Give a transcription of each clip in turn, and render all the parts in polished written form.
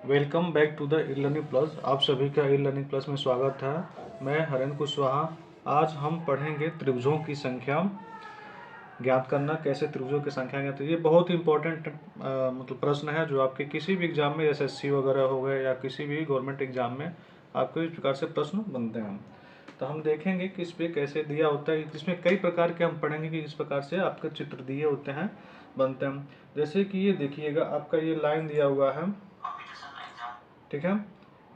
Welcome back to the E learning plus. आप सभी का ई लर्निंग प्लस में स्वागत है। मैं हरेंद्र कुशवाहा। आज हम पढ़ेंगे त्रिभुजों की संख्या ज्ञात करना, कैसे त्रिभुजों की संख्या ज्ञात। तो ये बहुत ही इंपॉर्टेंट मतलब प्रश्न है जो आपके किसी भी एग्जाम में एसएससी वगैरह हो गए या किसी भी गवर्नमेंट एग्जाम में आपको इस प्रकार से प्रश्न बनते हैं। तो हम देखेंगे कि इस पे कैसे दिया होता है। इसमें कई प्रकार के हम पढ़ेंगे कि इस प्रकार से आपके चित्र दिए होते हैं, बनते हैं। जैसे कि ये देखिएगा, आपका ये लाइन दिया हुआ है, ठीक है।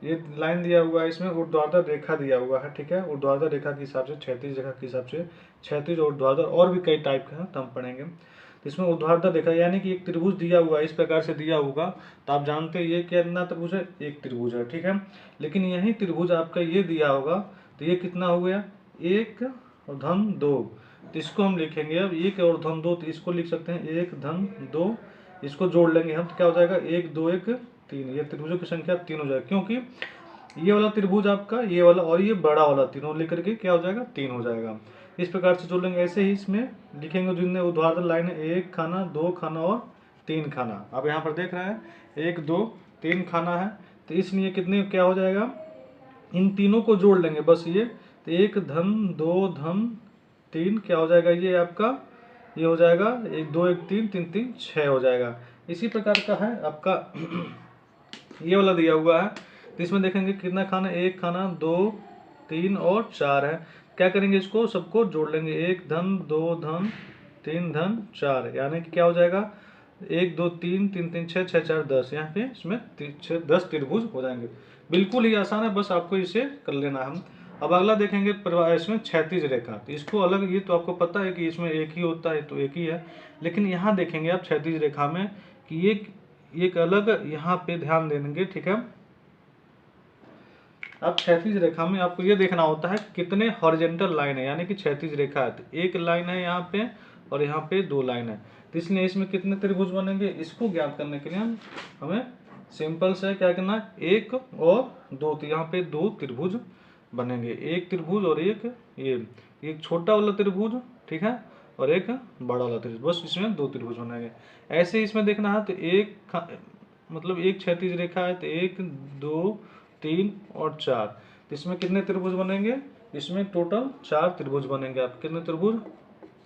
ये लाइन दिया हुआ है, इसमें ऊर्ध्वाधर रेखा दिया हुआ है, ठीक है। ऊर्ध्वाधर रेखा के हिसाब से, क्षैतिज रेखा के हिसाब से, क्षैतिज और ऊर्ध्वाधर और भी कई टाइप के हैं, तो हम पढ़ेंगे। तो इसमें ऊर्ध्वाधर रेखा यानी कि एक त्रिभुज दिया हुआ है, इस प्रकार से दिया होगा तो आप जानते हैं ये कितना त्रिभुज है, एक त्रिभुज है, ठीक है। लेकिन यही त्रिभुज आपका ये दिया होगा तो ये कितना हो गया, एक और धन दो। तो इसको हम लिखेंगे अब एक और धन दो, तो इसको लिख सकते हैं एक धन दो। इसको जोड़ लेंगे हम तो क्या हो जाएगा, एक दो एक तीन। ये त्रिभुजों की संख्या तीन हो जाएगी, क्योंकि ये वाला त्रिभुज आपका, ये वाला और ये बड़ा वाला, तीनों लेकर के क्या हो जाएगा, तीन हो जाएगा। इस प्रकार से जोड़ लेंगे। ऐसे ही इसमें लिखेंगे जितने ऊर्ध्वाधर लाइन है, एक खाना, दो खाना और तीन खाना। आप यहाँ पर देख रहे हैं एक दो तीन खाना है, तो इसलिए कितने क्या हो जाएगा, इन तीनों को जोड़ लेंगे बस ये। तो एक धन दो धन तीन क्या हो जाएगा, ये आपका ये हो जाएगा एक दो एक तीन, तीन तीन छः हो जाएगा। इसी प्रकार का है आपका ये वाला दिया हुआ है। तो इसमें देखेंगे कितना खाना, एक खाना, दो तीन और चार है। क्या करेंगे, इसको सबको जोड़ लेंगे, एक धन दो धन तीन धन चार, यानी कि क्या हो जाएगा, एक दो तीन तीन तीन छः, छः चार दस। यहाँ पे इसमें छः 10 त्रिभुज हो जाएंगे। बिल्कुल ही आसान है, बस आपको इसे कर लेना है। हम अब अगला देखेंगे इसमें क्षैतिज रेखा। तो इसको अलग, ये तो आपको पता है कि इसमें एक ही होता है तो एक ही है, लेकिन यहाँ देखेंगे आप क्षैतिज रेखा में कि ये एक अलग यहाँ पे ध्यान देंगे, ठीक है। अब क्षैतिज रेखा में आपको ये देखना होता है कितने हॉरिजेंटल लाइन है, यानी कि क्षैतिज रेखा है तो एक लाइन है यहाँ पे और यहाँ पे दो लाइन है। तो इसलिए इसमें कितने त्रिभुज बनेंगे, इसको ज्ञात करने के लिए हमें सिंपल से क्या करना, एक और दो। तो यहाँ पे दो त्रिभुज बनेंगे, एक त्रिभुज और ये एक छोटा वाला त्रिभुज, ठीक है, और एक बड़ा वाला त्रिभुज। बस इसमें दो त्रिभुज बनेंगे। ऐसे इसमें देखना है तो मतलब एक क्षैतिज रेखा है तो एक दो तीन और चार। तो इसमें कितने त्रिभुज बनेंगे, इसमें टोटल चार त्रिभुज बनेंगे। आप कितने त्रिभुज,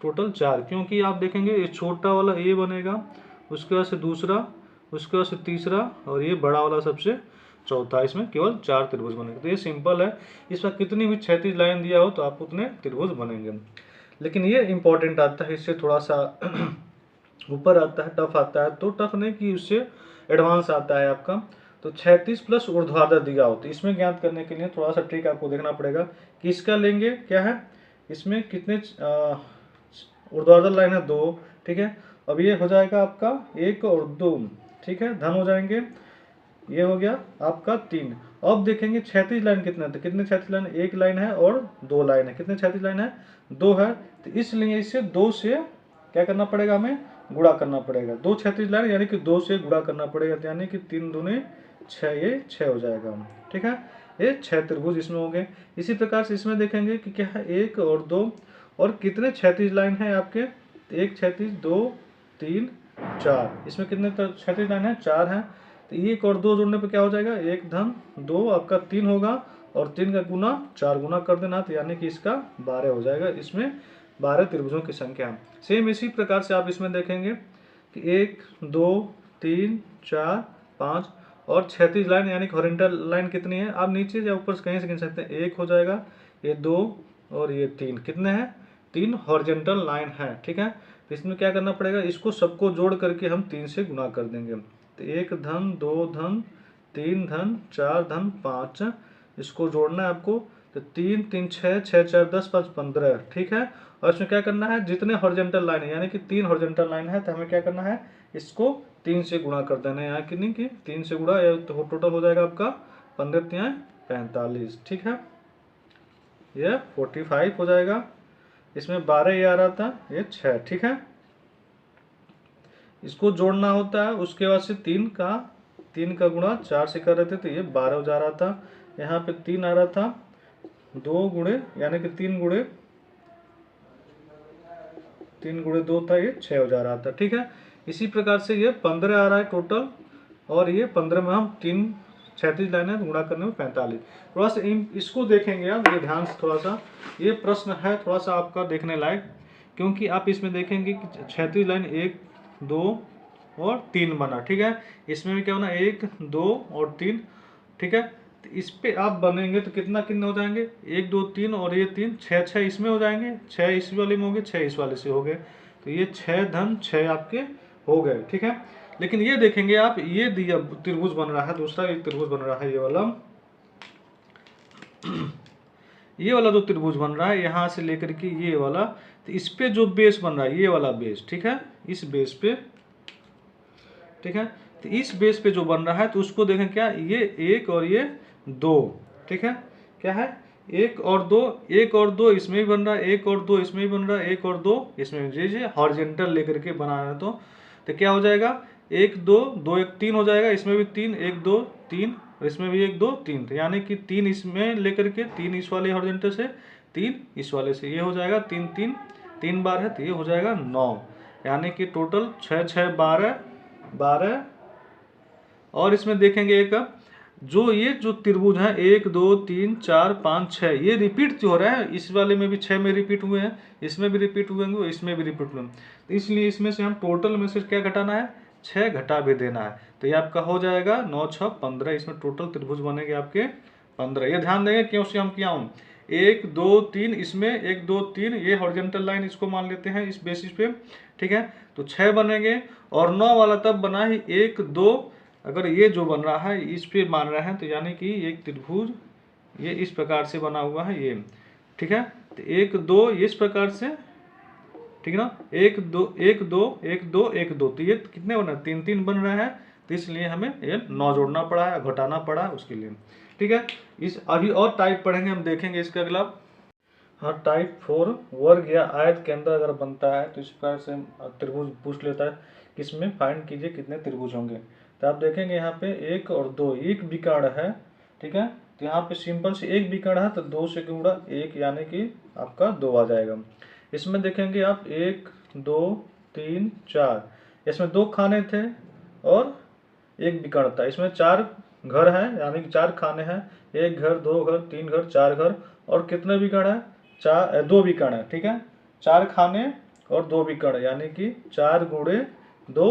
टोटल चार, क्योंकि आप देखेंगे ये छोटा वाला ये बनेगा, उसके बाद से दूसरा, उसके बाद से तीसरा और ये बड़ा वाला सबसे चौथा। इसमें केवल चार त्रिभुज बनेंगे। तो ये सिंपल है, इस पर कितनी भी क्षैतिज लाइन दिया हो तो आप उतने त्रिभुज बनेंगे। लेकिन ये इंपॉर्टेंट आता है, इससे थोड़ा सा ऊपर आता है, टफ आता है। तो टफ नहीं कि उससे एडवांस आता है आपका। तो 36 प्लस ऊर्ध्वाधर दिया हो तो इसमें ज्ञात करने के लिए थोड़ा सा ट्रिक आपको देखना पड़ेगा कि इसका लेंगे क्या है, इसमें कितने ऊर्ध्वाधर लाइन है, दो, ठीक है। अब ये हो जाएगा आपका एक और दो, ठीक है, धन हो जाएंगे। ये हो गया आपका तीन। अब देखेंगे क्षैतिज लाइन कितने, तो कितने क्षैतिज लाइन, एक लाइन है और दो लाइन है। कितने क्षैतिज लाइन है, दो है। तो इसलिए इसे दो से क्या करना पड़ेगा, हमें गुणा करना पड़ेगा। दो क्षैतिज लाइन यानी कि दो से गुणा करना पड़ेगा, यानी कि तीन दूने छः, ये छः हो जाएगा, ठीक है। ये छह त्रिभुज इसमें हो गए। इसी प्रकार से इसमें देखेंगे कि क्या है, एक और दो और कितने क्षैतिज लाइन है आपके, एक क्षैतिज दो तीन चार। इसमें कितने क्षैतिज लाइन है, चार है। तो एक और दो जोड़ने पे क्या हो जाएगा, एक धन दो आपका तीन होगा और तीन का गुना चार गुना कर देना, तो यानी कि इसका 12 हो जाएगा। इसमें 12 त्रिभुजों की संख्या है। सेम इसी प्रकार से आप इसमें देखेंगे कि एक दो तीन चार पाँच और क्षैतिज लाइन यानी कि हॉरिजॉन्टल लाइन कितनी है, आप नीचे या ऊपर से कहीं से गिन सकते हैं। एक हो जाएगा, ये दो और ये तीन, कितने हैं, तीन हॉरिजॉन्टल लाइन है, ठीक है। तो इसमें क्या करना पड़ेगा, इसको सबको जोड़ करके हम तीन से गुना कर देंगे। तो एक धन दो धन तीन धन चार धन पाँच, इसको जोड़ना है आपको। तो तीन तीन छः, छः चार दस, पाँच 15, ठीक है। और इसमें क्या करना है, जितने हॉरिजॉन्टल लाइन है यानी कि तीन हॉरिजॉन्टल लाइन है तो हमें क्या करना है, इसको तीन से गुणा कर देना है। यहाँ कि नहीं कि तीन से गुणा, तो टोटल हो जाएगा आपका 15 तियाँ 45, ठीक है। ये 45 हो जाएगा। इसमें 12 ये आ रहा था, ये 6, ठीक है। इसको जोड़ना होता है, उसके बाद से तीन का गुणा चार से कर रहे थे तो ये 12 हो जा रहा था। यहाँ पे तीन आ रहा था, दो गुणे यानी कि तीन गुणे दो था, ये 6 हो जा रहा था, ठीक है। इसी प्रकार से ये 15 आ रहा है टोटल, और ये 15 में हम 3 क्षैतिज लाइन है तो गुणा करने में 45। थोड़ा सा इसको देखेंगे आप, ये ध्यान से थोड़ा सा, ये प्रश्न है थोड़ा सा आपका देखने लायक, क्योंकि आप इसमें देखेंगे कि क्षैतिज लाइन 1 2 और 3 बना, ठीक है। इसमें भी क्या बना 1 2 और 3, ठीक है। तो इस पे आप बनेंगे तो कितना कितने हो जाएंगे 1 2 3 और ये 3 6 6 इसमें हो जाएंगे, 6 इस वाले में हो गए, 6 इस वाले से हो गए, तो ये 6 धन 6 आपके हो गए, ठीक है। लेकिन ये देखेंगे आप, ये दिया त्रिभुज बन रहा है, दूसरा एक त्रिभुज बन रहा है, ये वाला ये वाला जो त्रिभुज बन रहा है यहाँ से लेकर के ये वाला, तो इस पे जो बेस बन रहा है ये वाला बेस, ठीक है, इस बेस पे, ठीक है। तो इस बेस पे जो बन रहा है तो उसको देखें क्या, ये 1 और ये 2, ठीक है, क्या है 1 और 2, 1 और 2 इसमें भी बन रहा है, 1 और 2 इसमें भी बन रहा है, 1 और 2 इसमें भी, जैसे हॉरिजॉन्टल लेकर के बना रहे तो क्या हो जाएगा 1 2 2 1 3 हो जाएगा, इसमें भी 3 1 2 3 और इसमें भी 1 2 3, तो यानी कि 3 इसमें लेकर के 3 इस वाले हॉरिजॉन्टल से 3 इस वाले से, ये हो जाएगा 3 3 3 बार है तो ये हो जाएगा 9, यानी कि टोटल 6 6 12 12। और इसमें देखेंगे एक जो ये जो त्रिभुज है 1 2 3 4 5 6 ये रिपीट हो रहा है, इस वाले में भी 6 में रिपीट हुए हैं, इसमें भी रिपीट हुए होंगे, इसमें भी रिपीट हुए हैं, तो इसलिए इसमें से हम टोटल में से क्या घटाना है 6 घटा भी देना है, तो ये आपका हो जाएगा 9 6 15, इसमें टोटल त्रिभुज बनेंगे आपके 15। ये ध्यान देंगे क्यों से हम किया हूँ 1 2 3 इसमें 1 2 3 ये हॉरिजॉन्टल लाइन इसको मान लेते हैं इस बेसिस पे, ठीक है, तो 6 बनेंगे। और 9 वाला तब बना है 1 2, अगर ये जो बन रहा है इस पे मान रहे हैं तो यानी कि एक त्रिभुज ये इस प्रकार से बना हुआ है ये, ठीक है, तो 1 2 इस प्रकार से, ठीक है ना, 1 2 1 2 1 2 1 2, तो ये कितने बन रहे हैं 3 3 बन रहे हैं, तो इसलिए हमें ये 9 जोड़ना पड़ा है, घटाना पड़ा है उसके लिए, ठीक है। इस अभी और टाइप पढ़ेंगे हम, देखेंगे इसका अगला। हाँ, टाइप 4 वर्ग या आयत के अंदर अगर बनता है तो इस प्रकार से त्रिभुज पूछ लेता है कि इसमें फाइंड कीजिए कितने त्रिभुज होंगे, तो आप देखेंगे यहाँ पे 1 और 2 एक विकर्ण है, ठीक है, तो यहाँ पे सिंपल से एक विकर्ण है तो 2 से गुणा 1 यानी कि आपका 2 आ जाएगा। इसमें देखेंगे आप 1 2 3 4, इसमें 2 खाने थे और एक विकर्ण था, इसमें 4 घर हैं यानी कि 4 खाने हैं, 1 घर 2 घर 3 घर 4 घर, और कितने विकर्ण है 2 विकर्ण है, ठीक है, 4 खाने और 2 विकर्ण यानी कि 4 गुणे 2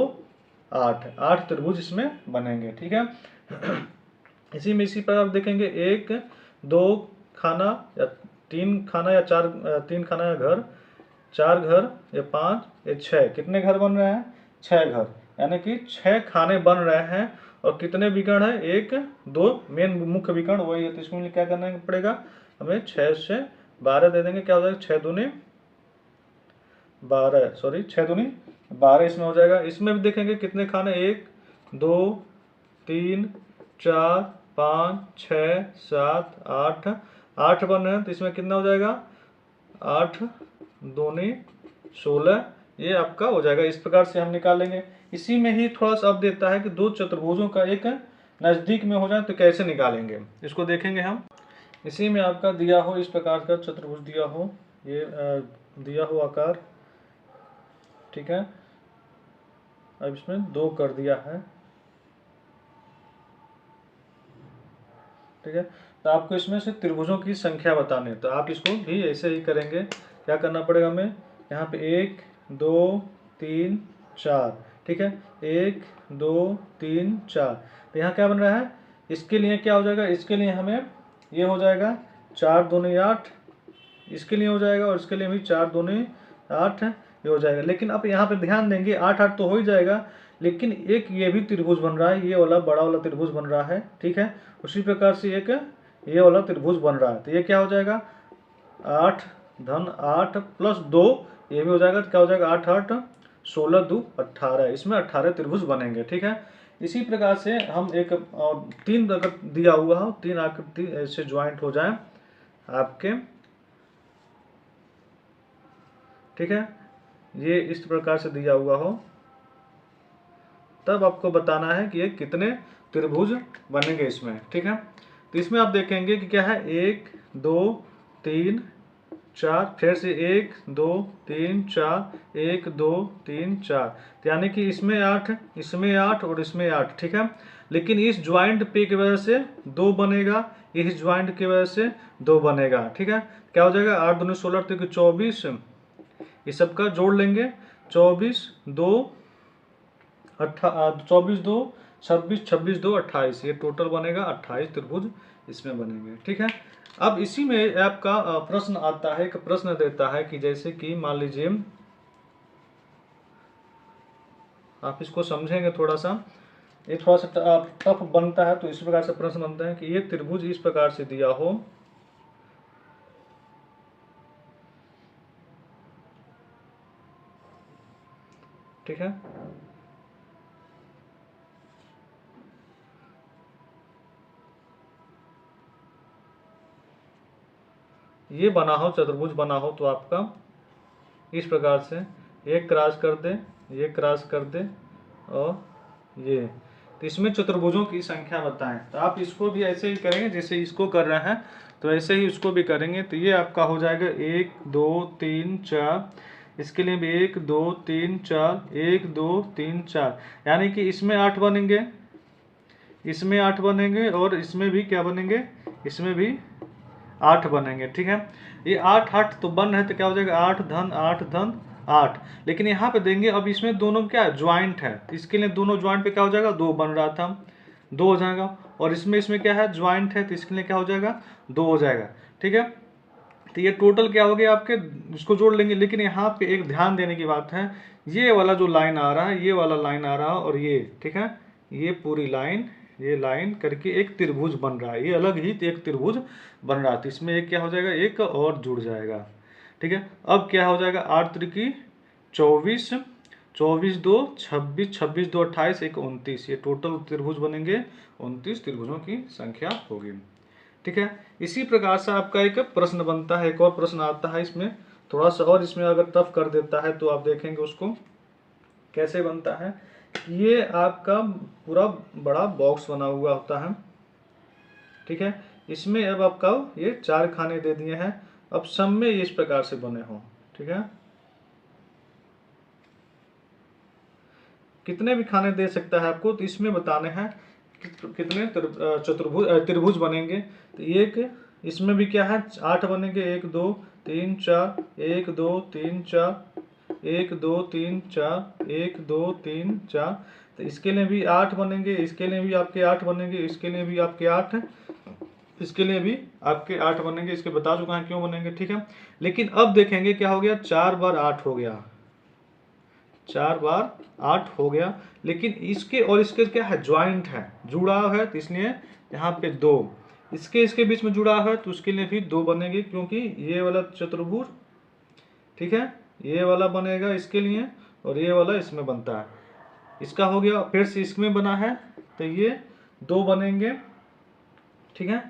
8 त्रिभुज इसमें बनेंगे, ठीक है। इसी में इसी पर आप देखेंगे 1 2 खाना या 3 खाना या 4 3 खाना या घर, 4 घर या 5 या 6, कितने घर बन रहे हैं 6 घर, यानी कि 6 खाने बन रहे हैं, और कितने विकर्ण है 1 2 मेन मुख्य विकर्ण वही है, तो इसके लिए क्या करना पड़ेगा हमें 6 से 12 दे देंगे, क्या हो जाएगा 6 दूनी 12, सॉरी 6 दूनी 12 इसमें हो जाएगा। इसमें भी देखेंगे कितने खाने 1 2 3 4 5 6 7 8 8 बन रहे हैं, तो इसमें कितना हो जाएगा 8 दूनी 16, ये आपका हो जाएगा। इस प्रकार से हम निकालेंगे। इसी में ही थोड़ा सा अब देता है कि दो चतुर्भुजों का एक नज़दीक में हो जाए तो कैसे निकालेंगे, इसको देखेंगे हम। इसी में आपका दिया हो इस प्रकार का चतुर्भुज दिया हो, ये दिया हो आकार, ठीक है, अब इसमें 2 कर दिया है, ठीक है, तो आपको इसमें से त्रिभुजों की संख्या बतानी है, तो आप इसको भी ऐसे ही करेंगे। क्या करना पड़ेगा हमें, यहाँ पे 1 2 3 4, ठीक है, 1 2 3 4, तो यहाँ क्या बन रहा है, इसके लिए क्या हो जाएगा, इसके लिए हमें ये हो जाएगा 4 दूनी 8, इसके लिए हो जाएगा, और इसके लिए भी 4 दूनी 8 ये हो जाएगा। लेकिन आप यहाँ पे ध्यान देंगे 8 8 तो हो ही जाएगा, लेकिन एक ये भी त्रिभुज बन रहा है, ये वाला बड़ा वाला त्रिभुज बन रहा है, ठीक है, उसी प्रकार से एक ये वाला त्रिभुज बन रहा है, तो ये क्या हो जाएगा 8 धन 8 प्लस 2 ये भी हो जाएगा, तो क्या हो जाएगा 8 8 16 2 18, इसमें 18 त्रिभुज बनेंगे, ठीक है। इसी प्रकार से हम एक और 3 अगर दिया हुआ हो, 3 आकृति ऐसे ज्वाइंट हो जाए आपके, ठीक है, ये इस प्रकार से दिया हुआ हो, तब आपको बताना है कि ये कितने त्रिभुज बनेंगे इसमें, ठीक है। तो इसमें आप देखेंगे कि क्या है 1 2 3 4, फिर से 1 2 3 4, 1 2 3 4, तो यानी कि इसमें 8, इसमें 8 और इसमें 8, ठीक है। लेकिन इस ज्वाइंट पे की वजह से 2 बनेगा, इस ज्वाइंट की वजह से 2 बनेगा, ठीक है। क्या हो जाएगा 8 दूनी 16 तो 24, इस सब का जोड़ लेंगे 24 2 24 2 26, 26 2 28, ये टोटल बनेगा 28 त्रिभुज इसमें बनेंगे, ठीक है। अब इसी में आपका प्रश्न आता है, एक प्रश्न देता है कि जैसे कि मान लीजिए आप इसको समझेंगे थोड़ा सा, ये थोड़ा सा टफ बनता है, तो इस प्रकार से प्रश्न बनता है कि ये त्रिभुज इस प्रकार से दिया हो, ठीक है। ये बना हो, चतुर्भुज बना हो, तो आपका इस प्रकार से एक क्रॉस कर दे, ये क्रॉस कर दे और ये, तो इसमें चतुर्भुजों की संख्या बताएं। तो आप इसको भी ऐसे ही करेंगे जैसे इसको कर रहे हैं, तो ऐसे ही इसको भी करेंगे। तो ये आपका हो जाएगा 1 2 3 4, इसके लिए भी 1 2 3 4, 1 2 3 4, यानी कि इसमें 8 बनेंगे, इसमें 8 बनेंगे और इसमें भी क्या बनेंगे, इसमें भी 8 बनेंगे, ठीक है। ये 8 8 तो बन रहे, तो क्या हो जाएगा 8 धन 8 धन 8, लेकिन यहाँ पे देंगे अब इसमें दोनों क्या ज्वाइंट है, तो इसके लिए दोनों ज्वाइंट पे क्या हो जाएगा 2 बन रहा था, 2 हो जाएगा, और इसमें क्या है ज्वाइंट है, तो इसके लिए क्या हो जाएगा 2 हो जाएगा, ठीक है। तो ये टोटल क्या हो गया आपके, इसको जोड़ लेंगे। लेकिन यहाँ पे एक ध्यान देने की बात है, ये वाला जो लाइन आ रहा है, ये वाला लाइन आ रहा है और ये, ठीक है, ये पूरी लाइन, ये लाइन करके एक त्रिभुज बन रहा है, ये अलग ही एक त्रिभुज बन रहा है। तो इसमें एक क्या हो जाएगा, एक और जुड़ जाएगा, ठीक है। अब क्या हो जाएगा 8 त्रिकी 24, 24 2 26, 26 2 28, एक 29, ये टोटल त्रिभुज बनेंगे, 29 त्रिभुजों की संख्या होगी, ठीक है। इसी प्रकार से आपका एक प्रश्न बनता है, एक और प्रश्न आता है इसमें थोड़ा सा, और इसमें अगर टफ कर देता है तो आप देखेंगे उसको कैसे बनता है। ये आपका पूरा बड़ा बॉक्स बना हुआ होता है, ठीक है। इसमें अब आपका ये 4 खाने दे दिए हैं, अब सब में इस प्रकार से बने हों, ठीक है। कितने भी खाने दे सकता है आपको, तो इसमें बताने हैं कितने त्रिभुज बनेंगे। तो एक इसमें भी क्या है 8 बनेंगे, 1 2 3 4, 1 2 3 4, 1 2 3 4, 1 2 3 4, तो इसके लिए भी 8 बनेंगे, इसके लिए भी आपके 8 बनेंगे, इसके लिए भी आपके 8, इसके लिए भी आपके 8 बनेंगे, इसके बता चुका है क्यों बनेंगे, ठीक है। लेकिन अब देखेंगे क्या हो गया, 4 बार 8 हो गया, 4 बार 8 हो गया, लेकिन इसके और इसके क्या है ज्वाइंट है, जुड़ा है, तो इसलिए यहाँ पे 2, इसके बीच में जुड़ा है, तो उसके लिए भी 2 बनेगी, क्योंकि ये वाला चतुर्भुज, ठीक है, ये वाला बनेगा इसके लिए और ये वाला इसमें बनता है, इसका हो गया। फिर से इसमें बना है, तो ये 2 बनेंगे, ठीक है।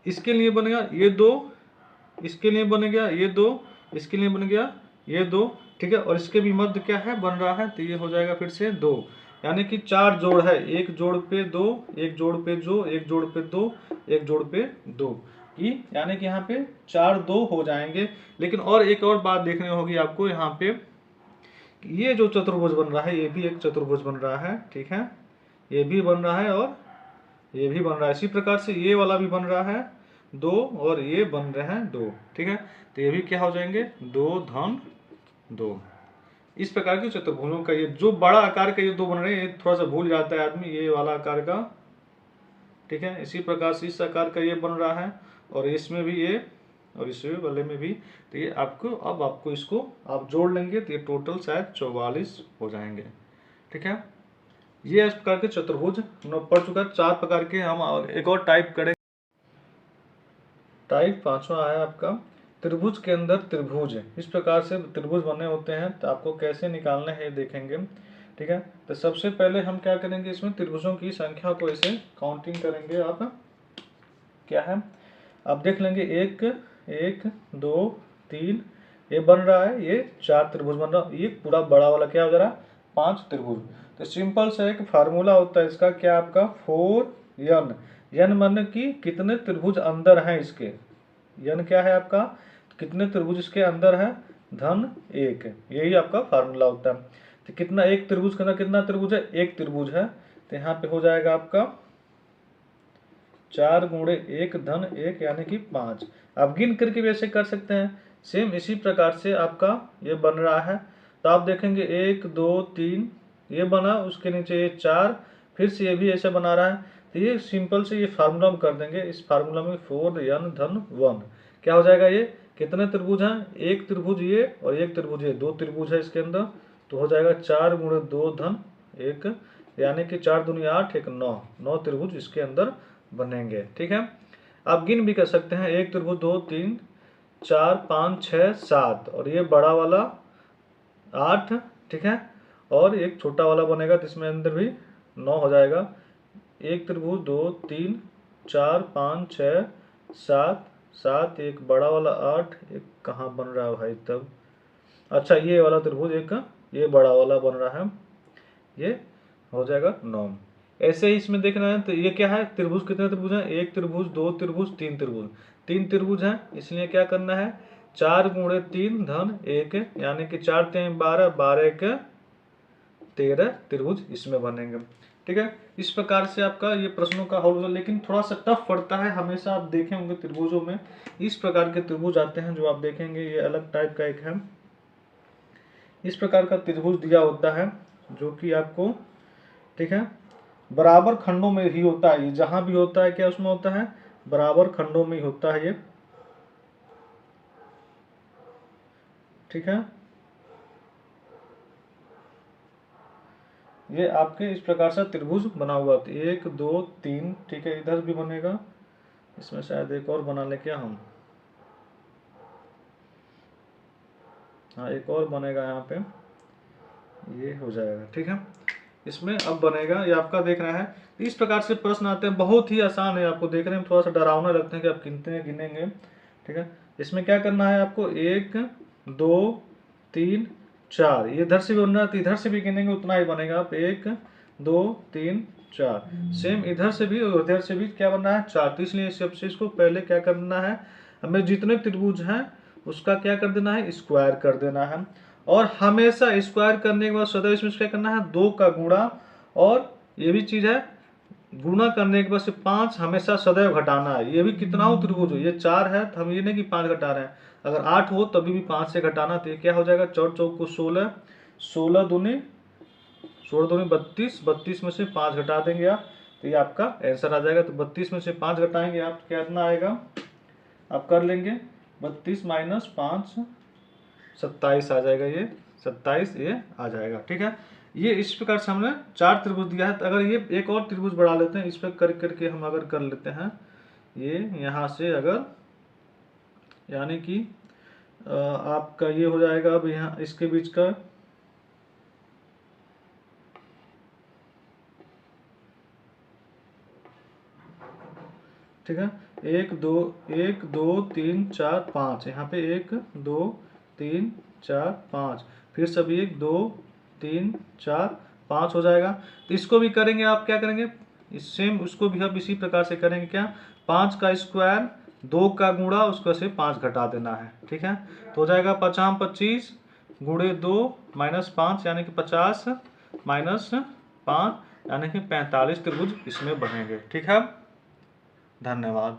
इसके लिए बनेगा ये 2, इसके लिए बनेगा ये 2, इसके लिए बन गया ये 2, ठीक है। और इसके भी मध्य क्या है बन रहा है, तो ये हो जाएगा फिर से 2, यानी कि 4 जोड़ है, एक जोड़ पे 2, एक जोड़ पे 2, एक जोड़ पे 2, एक जोड़ पे 2, यानी कि यहाँ पे 4 2 हो जाएंगे। लेकिन और एक और बात देखनी होगी आपको यहाँ पे, ये जो चतुर्भुज बन रहा है ये भी एक चतुर्भुज बन रहा है, ठीक है, ये भी बन रहा है और ये भी बन रहा है। इसी प्रकार से ये वाला भी बन रहा है 2 और ये बन रहे हैं 2, ठीक है। तो ये भी क्या हो जाएंगे 2 धन 2। इस प्रकार के चतुर्भुजों का ये जो बड़ा आकार का ये 2 बन रहे हैं, ये थोड़ा सा भूल जाता है आदमी, ये वाला आकार का, ठीक है। इसी प्रकार से इस आकार का ये बन रहा है और इसमें भी ये और इस वाले में भी, तो ये आपको अब आपको इसको आप जोड़ लेंगे तो ये टोटल शायद 44 हो जाएंगे, ठीक है। ये इस प्रकार के चतुर्भुज हम लोग पढ़ चुका है। 4 प्रकार के, हम एक और टाइप करें, टाइप 5वां आया आपका त्रिभुज के अंदर त्रिभुज। इस प्रकार से त्रिभुज बने होते हैं, तो आपको कैसे निकालना है देखेंगे, ठीक है। तो सबसे पहले हम क्या करेंगे, इसमें त्रिभुजों की संख्या को ऐसे काउंटिंग करेंगे। आप क्या है आप देख लेंगे 1 1 2 3, ये बन रहा है, ये 4 त्रिभुज बन रहा है, ये पूरा बड़ा वाला क्या हो जा रहा है 5 त्रिभुज। तो सिंपल सा एक फार्मूला होता है इसका, क्या आपका 4n, n माने कि कितने त्रिभुज अंदर हैं इसके, n क्या है आपका, कितने त्रिभुज इसके अंदर है, धन 1 है। यही आपका फार्मूला होता है। तो कितना, एक त्रिभुज के अंदर कितना त्रिभुज है, एक त्रिभुज है। तो यहाँ पे हो जाएगा आपका 4 गुणे 1 धन 1 यानी कि 5। आप गिन करके भी ऐसे कर सकते हैं। सेम इसी प्रकार से आपका ये बन रहा है। तो आप देखेंगे 1 2 3 ये बना, उसके नीचे ये 4, फिर से ये भी ऐसे बना रहा है। तो ये सिंपल से ये फार्मूला हम कर देंगे। इस फार्मूला में 4n धन 1 क्या हो जाएगा, ये कितने त्रिभुज हैं, एक त्रिभुज ये और एक त्रिभुज ये, 2 त्रिभुज है इसके अंदर। तो हो जाएगा 4 गुणे 2 धन 1 यानी कि 4 दूनी 8 1 9, 9 त्रिभुज इसके अंदर बनेंगे। ठीक है, आप गिन भी कर सकते हैं, एक त्रिभुज 2 3 4 5 6 7 और ये बड़ा वाला 8। ठीक है, और एक छोटा वाला बनेगा तो इसमें अंदर भी 9 हो जाएगा। एक त्रिभुज 2 3 4 5 6 7 7, एक बड़ा वाला 8, एक कहाँ बन रहा है भाई तब, अच्छा ये वाला त्रिभुज एक ये बड़ा वाला बन रहा है, ये हो जाएगा 9। ऐसे ही इसमें देखना है। तो ये क्या है, त्रिभुज कितने त्रिभुज हैं, एक त्रिभुज 2 त्रिभुज 3 त्रिभुज, 3 त्रिभुज हैं। इसलिए क्या करना है, 4 गुणे 3 धन 1 यानी कि 4 3 12 12 1 13 त्रिभुज इसमें बनेंगे। ठीक है, इस प्रकार से आपका ये प्रश्नों का हल होगा। लेकिन थोड़ा सा टफ पड़ता है, हमेशा आप देखे होंगे त्रिभुजों में इस प्रकार के त्रिभुज आते हैं जो आप देखेंगे, ये अलग टाइप का एक है। इस प्रकार का त्रिभुज दिया होता है जो कि आपको, ठीक है, बराबर खंडों में ही होता है। ये जहां भी होता है क्या उसमें होता है, बराबर खंडों में ही होता है ये। ठीक है, ये आपके इस प्रकार से त्रिभुज बना हुआ है, 1 2 3। ठीक है, इधर भी बनेगा, इसमें शायद एक और बना ले क्या हम, हाँ एक और बनेगा यहाँ पे, ये हो जाएगा। ठीक है, इसमें अब बनेगा, ये आपका देख रहा है। इस प्रकार से प्रश्न आते हैं, बहुत ही आसान है, आपको देखने में थोड़ा सा डरावना लगता है कि आप कितने गिनेंगे। ठीक है, इसमें क्या करना है आपको, 1 2 3 4, ये इधर से भी बनना है तो इधर से भी गिनेंगे उतना ही बनेगा। आप 1 2 3 4, सेम इधर से भी और उधर से भी क्या बनना है, 4। तो इसलिए सबसे इसको पहले क्या करना है, हमें जितने त्रिभुज हैं उसका क्या कर देना है, स्क्वायर कर देना है। और हमेशा स्क्वायर करने के बाद सदैव इसमें क्या करना है, 2 का गुणा। और ये भी चीज है, गुणा करने के बाद से 5 हमेशा सदैव घटाना है। ये भी कितना हो त्रिभुज हो, ये 4 है तो हम ये नहीं कि 5 घटा रहे हैं, अगर 8 हो तभी भी 5 से घटाना। तो ये क्या हो जाएगा, 4 चौक को 16, 16 दूनी 32, 32 में से 5 घटा देंगे आप, तो ये आपका आंसर आ जाएगा। तो 32 में से 5 घटाएंगे आप, कितना आएगा, आप कर लेंगे 32 माइनस 5 27 आ जाएगा, ये 27 ये आ जाएगा। ठीक है, ये इस प्रकार से हमने 4 त्रिभुज दिया है। तो अगर ये एक और त्रिभुज बढ़ा लेते हैं, इस पर कर करके हम अगर कर लेते हैं, ये यहाँ से अगर, यानी कि आपका ये हो जाएगा, अब यहाँ इसके बीच का, ठीक है, 1 2 3 4 5, यहाँ पे 1 2 3 4 5, फिर सभी 1 2 3 4 5 हो जाएगा। तो इसको भी करेंगे, आप क्या करेंगे, इस सेम उसको भी हम इसी प्रकार से करेंगे। क्या, 5 का स्क्वायर 2 का गुणा, उसको से 5 घटा देना है। ठीक है, तो हो जाएगा 5 25 गुणे 2 माइनस 5 यानी कि 50 माइनस 5 यानी कि 45 त्रिभुज इसमें बनेंगे। ठीक है, धन्यवाद।